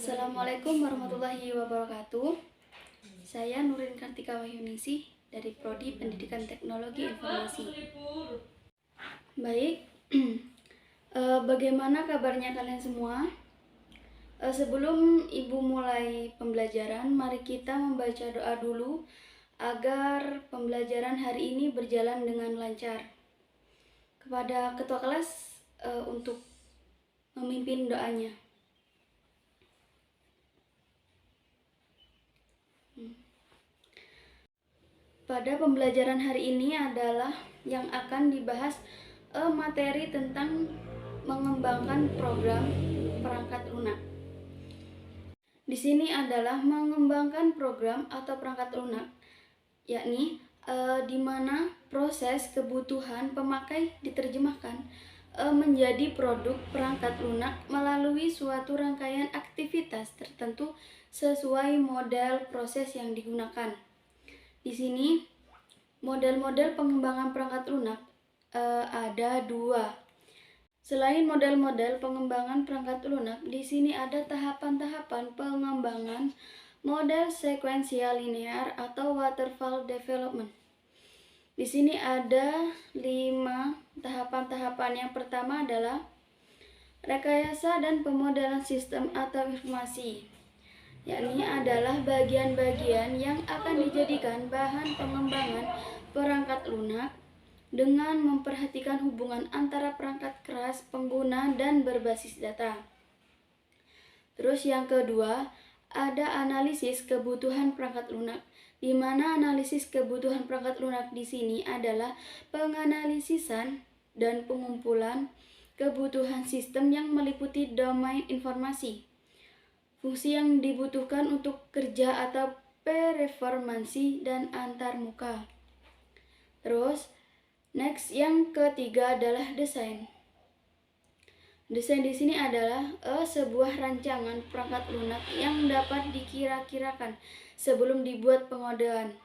Assalamualaikum warahmatullahi wabarakatuh. Saya Nurin Kartika Wahyuningsih dari Prodi Pendidikan Teknologi Informasi. Baik, bagaimana kabarnya kalian semua? Sebelum Ibu mulai pembelajaran, mari kita membaca doa dulu agar pembelajaran hari ini berjalan dengan lancar. Kepada ketua kelas untuk memimpin doanya. Pada pembelajaran hari ini adalah yang akan dibahas materi tentang mengembangkan program perangkat lunak. Di sini adalah mengembangkan program atau perangkat lunak, yakni di mana proses kebutuhan pemakai diterjemahkan menjadi produk perangkat lunak melalui suatu rangkaian aktivitas tertentu sesuai model proses yang digunakan. Di sini model-model pengembangan perangkat lunak ada dua. Selain model-model pengembangan perangkat lunak, di sini ada tahapan-tahapan pengembangan model sekuensial linear atau waterfall development. Di sini ada 5 tahapan-tahapan. Yang pertama adalah rekayasa dan pemodelan sistem atau informasi, yakni adalah bagian-bagian yang akan dijadikan bahan pengembangan perangkat lunak dengan memperhatikan hubungan antara perangkat keras, pengguna, dan berbasis data. Terus yang kedua, ada analisis kebutuhan perangkat lunak, di mana analisis kebutuhan perangkat lunak di sini adalah penganalisisan dan pengumpulan kebutuhan sistem yang meliputi domain informasi, fungsi yang dibutuhkan untuk kerja atau performansi, dan antarmuka. Terus, next yang ketiga adalah desain. Desain di sini adalah sebuah rancangan perangkat lunak yang dapat dikira-kirakan sebelum dibuat pengodean.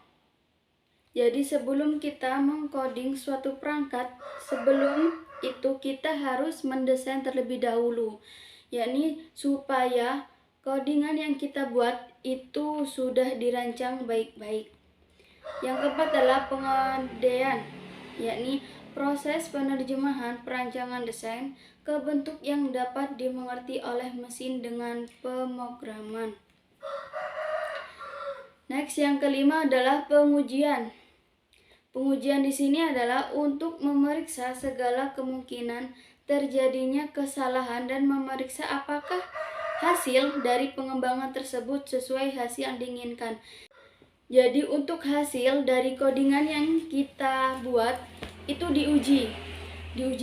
Jadi sebelum kita mengcoding suatu perangkat, sebelum itu kita harus mendesain terlebih dahulu, yakni supaya codingan yang kita buat itu sudah dirancang baik-baik. Yang keempat adalah pengodean, yakni proses penerjemahan perancangan desain ke bentuk yang dapat dimengerti oleh mesin dengan pemrograman. Next, yang kelima adalah pengujian. Pengujian di sini adalah untuk memeriksa segala kemungkinan terjadinya kesalahan dan memeriksa apakah hasil dari pengembangan tersebut sesuai hasil yang diinginkan. Jadi untuk hasil dari codingan yang kita buat itu diuji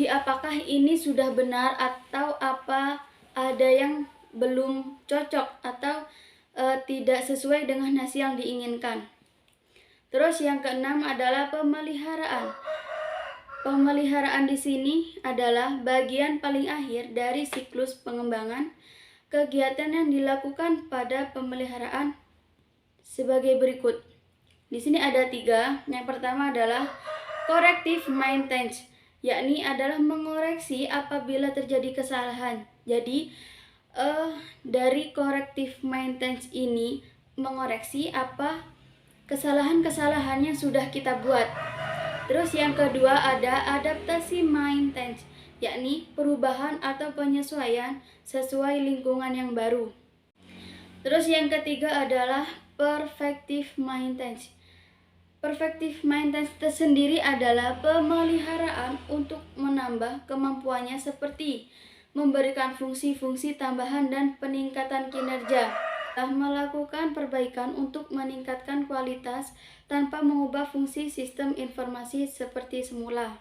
apakah ini sudah benar atau apa ada yang belum cocok atau tidak sesuai dengan hasil yang diinginkan. Terus yang keenam adalah pemeliharaan. Pemeliharaan di sini adalah bagian paling akhir dari siklus pengembangan. Kegiatan yang dilakukan pada pemeliharaan sebagai berikut. Di sini ada 3. Yang pertama adalah corrective maintenance, yakni adalah mengoreksi apabila terjadi kesalahan. Jadi dari corrective maintenance ini mengoreksi apa kesalahan-kesalahan yang sudah kita buat. Terus yang kedua ada adaptasi maintenance, yakni perubahan atau penyesuaian sesuai lingkungan yang baru. Terus yang ketiga adalah perfective maintenance. Perfective maintenance tersendiri adalah pemeliharaan untuk menambah kemampuannya seperti memberikan fungsi-fungsi tambahan dan peningkatan kinerja. Melakukan perbaikan untuk meningkatkan kualitas tanpa mengubah fungsi sistem informasi seperti semula.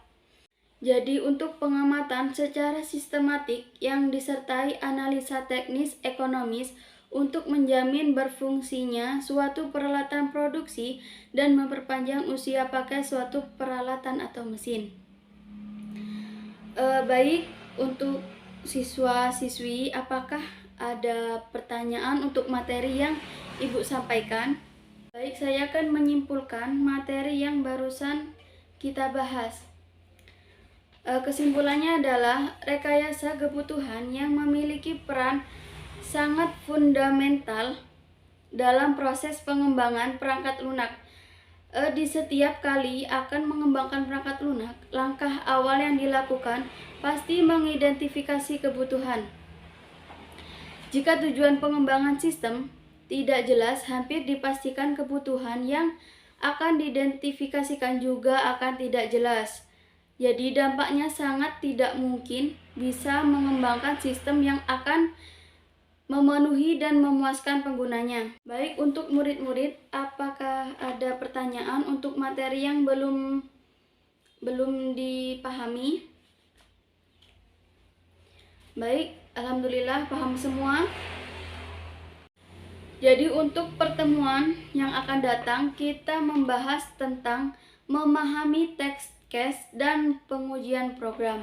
Jadi untuk pengamatan secara sistematik yang disertai analisa teknis ekonomis untuk menjamin berfungsinya suatu peralatan produksi dan memperpanjang usia pakai suatu peralatan atau mesin. Baik, untuk siswa-siswi, apakah ada pertanyaan untuk materi yang Ibu sampaikan? Baik, saya akan menyimpulkan materi yang barusan kita bahas. Kesimpulannya adalah rekayasa kebutuhan yang memiliki peran sangat fundamental dalam proses pengembangan perangkat lunak. Di setiap kali akan mengembangkan perangkat lunak, langkah awal yang dilakukan pasti mengidentifikasi kebutuhan. Jika tujuan pengembangan sistem tidak jelas, hampir dipastikan kebutuhan yang akan diidentifikasikan juga akan tidak jelas. Jadi dampaknya sangat tidak mungkin bisa mengembangkan sistem yang akan memenuhi dan memuaskan penggunanya. Baik, untuk murid-murid, apakah ada pertanyaan untuk materi yang belum dipahami? Baik, alhamdulillah paham semua. Jadi untuk pertemuan yang akan datang kita membahas tentang memahami teks case dan pengujian program.